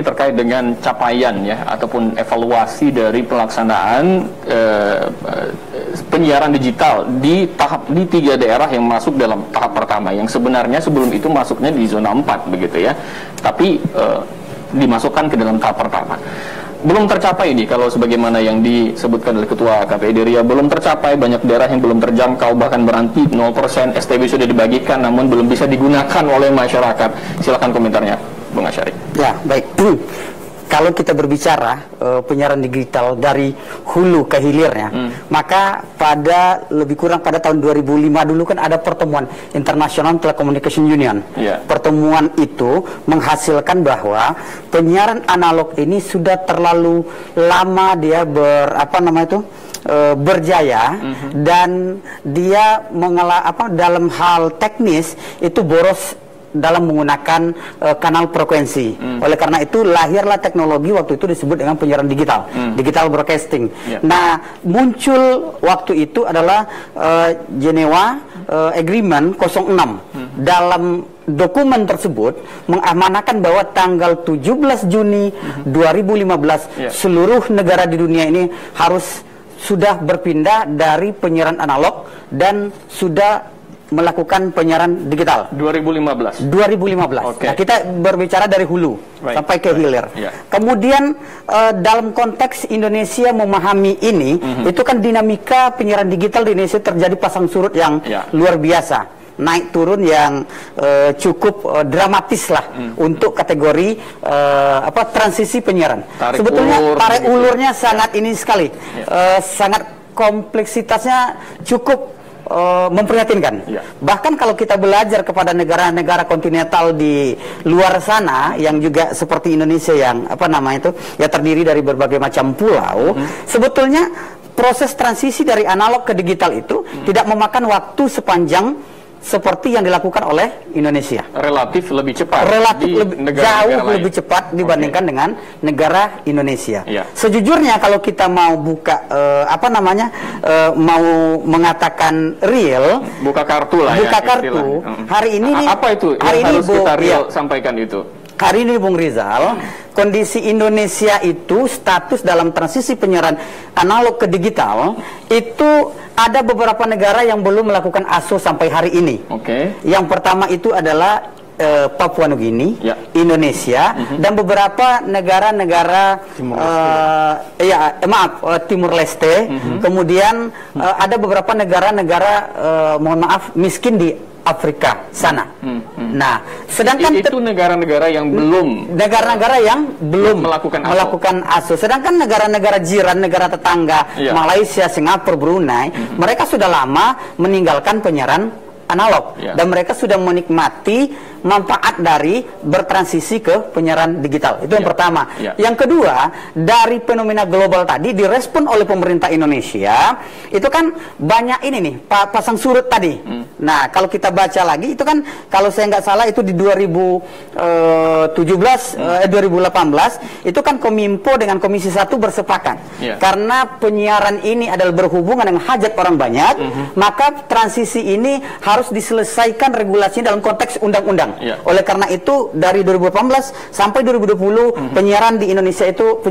terkait dengan capaian ya ataupun evaluasi dari pelaksanaan penyiaran digital di 3 daerah yang masuk dalam tahap pertama, yang sebenarnya sebelum itu masuknya di zona 4 begitu ya, tapi dimasukkan ke dalam tahap pertama. Belum tercapai nih, kalau sebagaimana yang disebutkan oleh Ketua KPID Ria, belum tercapai, banyak daerah yang belum terjangkau, bahkan berhenti 0%, STB sudah dibagikan namun belum bisa digunakan oleh masyarakat. Silakan komentarnya, Bung Asyari. Ya, baik. Kalau kita berbicara penyiaran digital dari hulu ke hilirnya, maka pada lebih kurang pada tahun 2005 dulu kan ada pertemuan International Telecommunication Union. Pertemuan itu menghasilkan bahwa penyiaran analog ini sudah terlalu lama dia berjaya, dan dia dalam hal teknis itu boros dalam menggunakan kanal frekuensi. Oleh karena itu lahirlah teknologi waktu itu disebut dengan penyiaran digital, digital broadcasting. Nah, muncul waktu itu adalah Geneva Agreement 06. Dalam dokumen tersebut mengamanahkan bahwa tanggal 17 Juni 2015 seluruh negara di dunia ini harus sudah berpindah dari penyiaran analog dan sudah melakukan penyiaran digital. 2015. Okay. Nah, kita berbicara dari hulu sampai ke hilir. Kemudian dalam konteks Indonesia memahami ini, itu kan dinamika penyiaran digital di Indonesia terjadi pasang surut yang luar biasa, naik turun yang cukup dramatis lah untuk kategori transisi penyiaran. Sebetulnya tarik ulurnya sangat ini sekali, sangat kompleksitasnya cukup memprihatinkan. Bahkan kalau kita belajar kepada negara-negara kontinental di luar sana yang juga seperti Indonesia yang terdiri dari berbagai macam pulau, sebetulnya proses transisi dari analog ke digital itu tidak memakan waktu sepanjang seperti yang dilakukan oleh Indonesia. Relatif lebih cepat. Jauh lebih cepat dibandingkan dengan negara Indonesia. Sejujurnya kalau kita mau buka mau mengatakan real, buka kartu lah, buka kartu. Hari ini apa itu hari ini kita real sampaikan itu. Hari ini Bung Rizal, kondisi Indonesia itu status dalam transisi penyiaran analog ke digital itu ada beberapa negara yang belum melakukan ASO sampai hari ini. Yang pertama itu adalah Papua Nugini, Indonesia, dan beberapa negara-negara Timur Leste. Kemudian ada beberapa negara-negara miskin di Afrika sana. Nah, sedangkan itu negara-negara yang belum melakukan ASO. Sedangkan negara-negara jiran, negara tetangga, Malaysia, Singapura, Brunei, mereka sudah lama meninggalkan penyiaran analog, dan mereka sudah menikmati manfaat dari bertransisi ke penyiaran digital. Itu yang pertama. Yang kedua, dari fenomena global tadi direspon oleh pemerintah Indonesia, itu kan banyak ini nih, pasang surut tadi. Nah, kalau kita baca lagi, itu kan kalau saya nggak salah itu di 2018, itu kan Kominfo dengan Komisi 1 bersepakat. Karena penyiaran ini adalah berhubungan dengan hajat orang banyak, maka transisi ini harus diselesaikan regulasinya dalam konteks undang-undang. Oleh karena itu dari 2018 sampai 2020 penyiaran di Indonesia itu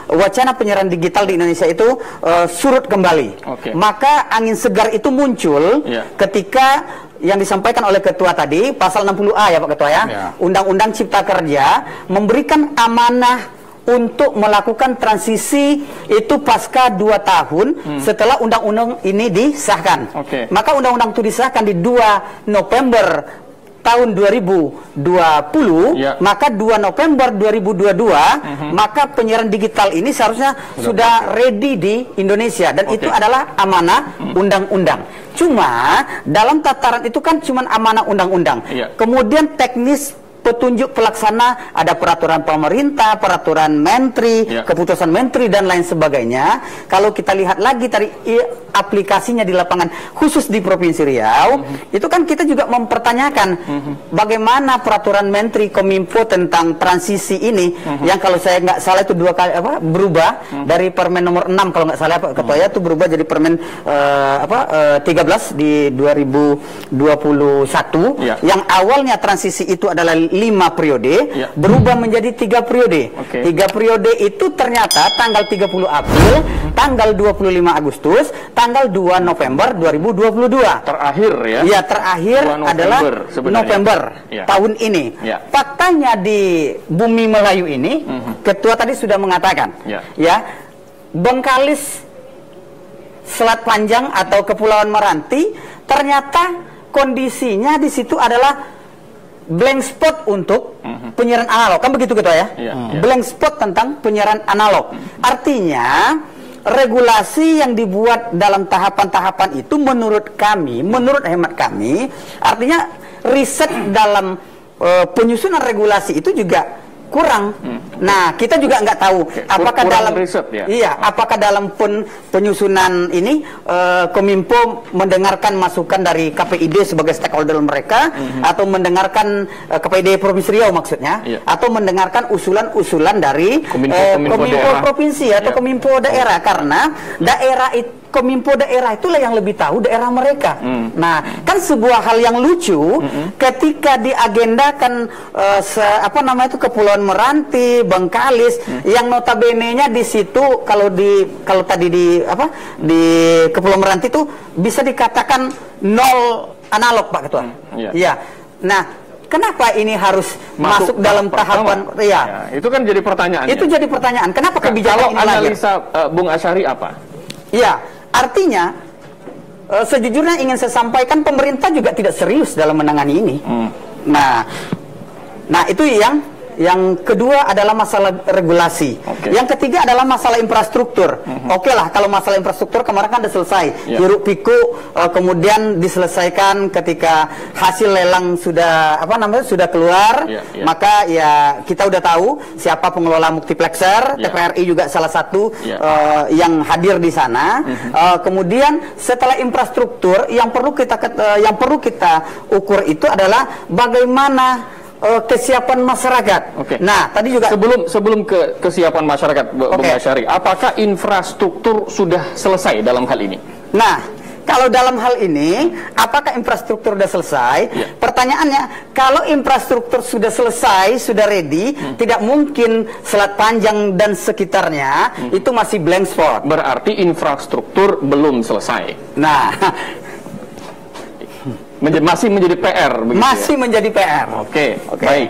wacana penyiaran digital di Indonesia itu surut kembali. Maka angin segar itu muncul ketika yang disampaikan oleh Ketua tadi, pasal 60A ya Pak Ketua ya, Undang-Undang Cipta Kerja memberikan amanah untuk melakukan transisi itu pasca 2 tahun setelah undang-undang ini disahkan. Maka undang-undang itu disahkan di 2 November tahun 2020, maka 2 November 2022, maka penyiaran digital ini seharusnya sudah ready di Indonesia, dan itu adalah amanah undang-undang. Cuma dalam tataran itu kan cuma amanah undang-undang. Kemudian teknis petunjuk pelaksana, ada peraturan pemerintah, peraturan menteri, keputusan menteri, dan lain sebagainya. Kalau kita lihat lagi tadi aplikasinya di lapangan, khusus di Provinsi Riau, itu kan kita juga mempertanyakan bagaimana peraturan menteri Kominfo tentang transisi ini, yang kalau saya nggak salah itu 2 kali berubah dari Permen nomor 6 kalau nggak salah Pak Ketua ya, itu berubah jadi Permen 13 di 2021, yang awalnya transisi itu adalah 5 periode berubah menjadi 3 periode. 3 periode itu ternyata tanggal 30 April, tanggal 25 Agustus, tanggal 2 November 2022. Terakhir ya? Ya, terakhir adalah November tahun ini. Faktanya di Bumi Melayu ini, Ketua tadi sudah mengatakan, ya, Bengkalis, Selat Panjang atau Kepulauan Meranti, ternyata kondisinya di situ adalah blank spot untuk penyiaran analog, kan begitu Ketua ya? Blank spot tentang penyiaran analog. Artinya regulasi yang dibuat dalam tahapan-tahapan itu menurut kami, menurut hemat kami, artinya riset dalam penyusunan regulasi itu juga kurang. Nah, kita juga nggak tahu apakah dalam riset, apakah dalam penyusunan ini Kominfo mendengarkan masukan dari KPID sebagai stakeholder mereka, atau mendengarkan KPID Provinsi Riau maksudnya, atau mendengarkan usulan-usulan dari Kominfo provinsi atau Kominfo daerah, karena daerah itu Kominfo daerah itulah yang lebih tahu daerah mereka. Nah, kan sebuah hal yang lucu ketika diagendakan Kepulauan Meranti, Bengkalis, yang notabene-nya di situ kalau tadi di Kepulauan Meranti itu bisa dikatakan 0 analog, Pak Ketua. Iya. Nah, kenapa ini harus masuk dalam tahapan? Itu kan jadi pertanyaan. Itu jadi pertanyaan. Kenapa kebijakan ini analisa Bung Asyari apa? Iya. Artinya, sejujurnya ingin saya sampaikan, pemerintah juga tidak serius dalam menangani ini. Nah itu yang kedua adalah masalah regulasi. Yang ketiga adalah masalah infrastruktur. Oke lah, kalau masalah infrastruktur kemarin kan sudah selesai. Hiruk pikuk kemudian diselesaikan ketika hasil lelang sudah sudah keluar. Maka ya kita udah tahu siapa pengelola multiplexer. TPRI juga salah satu yang hadir di sana. Kemudian setelah infrastruktur yang perlu kita ukur itu adalah bagaimana kesiapan masyarakat. Nah, tadi juga sebelum ke kesiapan masyarakat, Bung Asyari, apakah infrastruktur sudah selesai dalam hal ini? Nah, kalau dalam hal ini, apakah infrastruktur sudah selesai? Pertanyaannya, kalau infrastruktur sudah selesai, sudah ready, tidak mungkin Selat Panjang dan sekitarnya itu masih blank spot. Berarti infrastruktur belum selesai. Nah, masih menjadi PR begitu. Masih menjadi PR.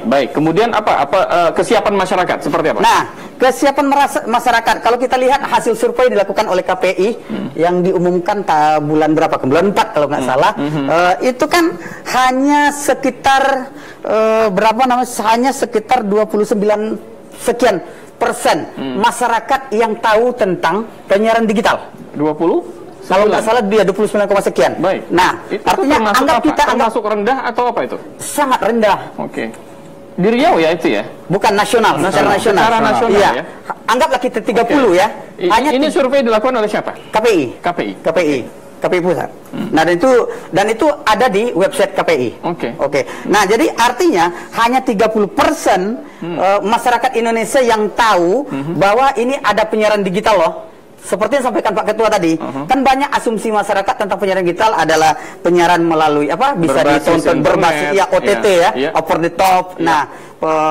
Baik. Kemudian apa kesiapan masyarakat seperti apa? Nah, kesiapan masyarakat kalau kita lihat hasil survei dilakukan oleh KPI yang diumumkan bulan berapa? Bulan 4 kalau nggak salah. Itu kan hanya sekitar hanya sekitar 29 sekian persen masyarakat yang tahu tentang penyiaran digital. 20? Kalau nggak salah dia 29, sekian. Baik. Nah, itu artinya termasuk rendah atau apa itu? Sangat rendah. Di Riau ya itu ya? Bukan nasional. Secara nasional ya. Anggaplah kita 30 ya. Ini survei dilakukan oleh siapa? KPI pusat. Nah, dan itu ada di website KPI. Nah, jadi artinya hanya 30% masyarakat Indonesia yang tahu bahwa ini ada penyiaran digital loh. Seperti yang sampaikan Pak Ketua tadi, kan banyak asumsi masyarakat tentang penyiaran digital adalah penyiaran melalui bisa ditonton berbasis OTT over the top. Nah,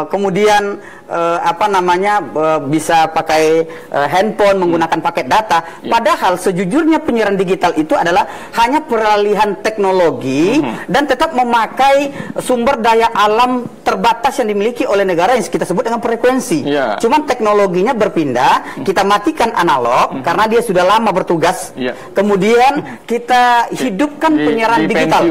kemudian bisa pakai handphone, menggunakan paket data. Padahal sejujurnya penyiaran digital itu adalah hanya peralihan teknologi dan tetap memakai sumber daya alam terbatas yang dimiliki oleh negara yang kita sebut dengan frekuensi. Cuman teknologinya berpindah, kita matikan analog karena dia sudah lama bertugas. Kemudian kita hidupkan penyiaran digital.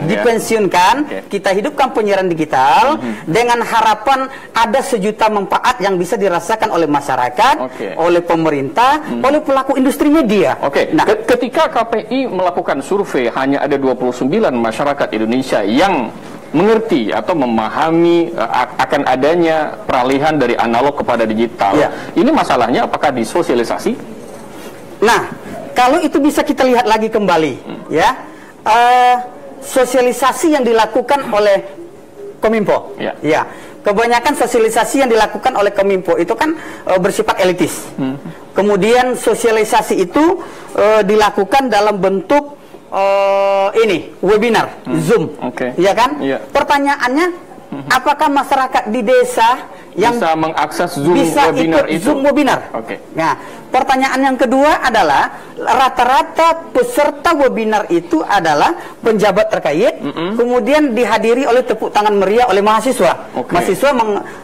Dipensiunkan, kita hidupkan penyiaran digital dengan harapan ada sejuta manfaat yang bisa dirasakan oleh masyarakat, oleh pemerintah, oleh pelaku industri media. Nah, ketika KPI melakukan survei hanya ada 29 masyarakat Indonesia yang mengerti atau memahami akan adanya peralihan dari analog kepada digital. Ini masalahnya apakah disosialisasi? Nah, kalau itu bisa kita lihat lagi kembali, sosialisasi yang dilakukan oleh Kominfo. Kebanyakan sosialisasi yang dilakukan oleh Kominfo itu kan bersifat elitis. Kemudian sosialisasi itu dilakukan dalam bentuk webinar, Zoom, ya kan? Pertanyaannya, apakah masyarakat di desa yang bisa mengakses Zoom bisa webinar ikut itu? Zoom webinar? Oke. Nah, pertanyaan yang kedua adalah rata-rata peserta webinar itu adalah penjabat terkait, kemudian dihadiri oleh tepuk tangan meriah oleh mahasiswa. Mahasiswa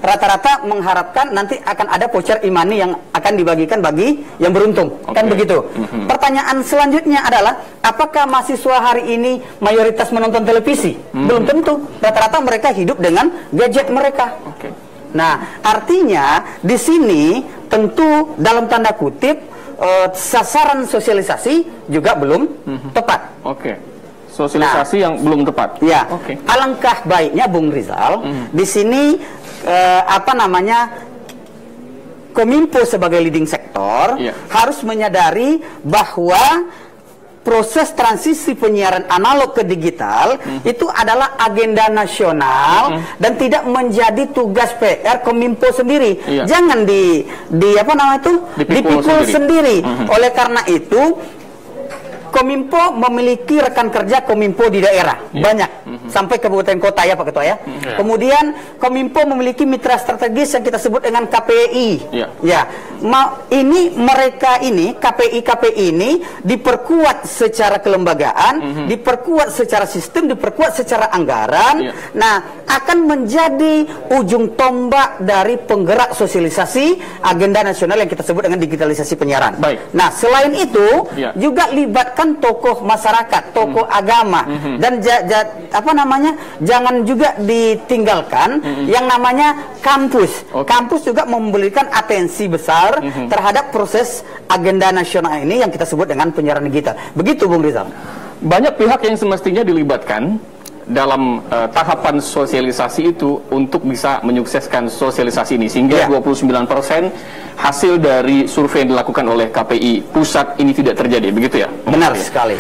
rata-rata mengharapkan nanti akan ada voucher e-money yang akan dibagikan bagi yang beruntung, kan begitu. Pertanyaan selanjutnya adalah apakah mahasiswa hari ini mayoritas menonton televisi? Belum tentu. Rata-rata mereka hidup dengan gadget mereka. Nah, artinya di sini tentu dalam tanda kutip sasaran sosialisasi juga belum tepat. Sosialisasi yang belum tepat. Ya. Alangkah baiknya Bung Rizal di sini Kominfo sebagai leading sektor harus menyadari bahwa proses transisi penyiaran analog ke digital itu adalah agenda nasional dan tidak menjadi tugas PR Kominfo sendiri. Jangan dipikul sendiri. Oleh karena itu Kominfo memiliki rekan kerja Kominfo di daerah banyak sampai kabupaten kota ya Pak Ketua ya. Kemudian Kominfo memiliki mitra strategis yang kita sebut dengan KPI. KPI ini diperkuat secara kelembagaan, diperkuat secara sistem, diperkuat secara anggaran. Nah, akan menjadi ujung tombak dari penggerak sosialisasi agenda nasional yang kita sebut dengan digitalisasi penyiaran. Nah, selain itu juga libatkan tokoh masyarakat, tokoh agama, dan jangan juga ditinggalkan yang namanya kampus. Kampus juga memberikan atensi besar terhadap proses agenda nasional ini yang kita sebut dengan penyiaran digital. Begitu Bung Rizal. Banyak pihak yang semestinya dilibatkan dalam tahapan sosialisasi itu untuk bisa menyukseskan sosialisasi ini sehingga 29% hasil dari survei yang dilakukan oleh KPI pusat ini tidak terjadi, begitu ya? Benar sekali.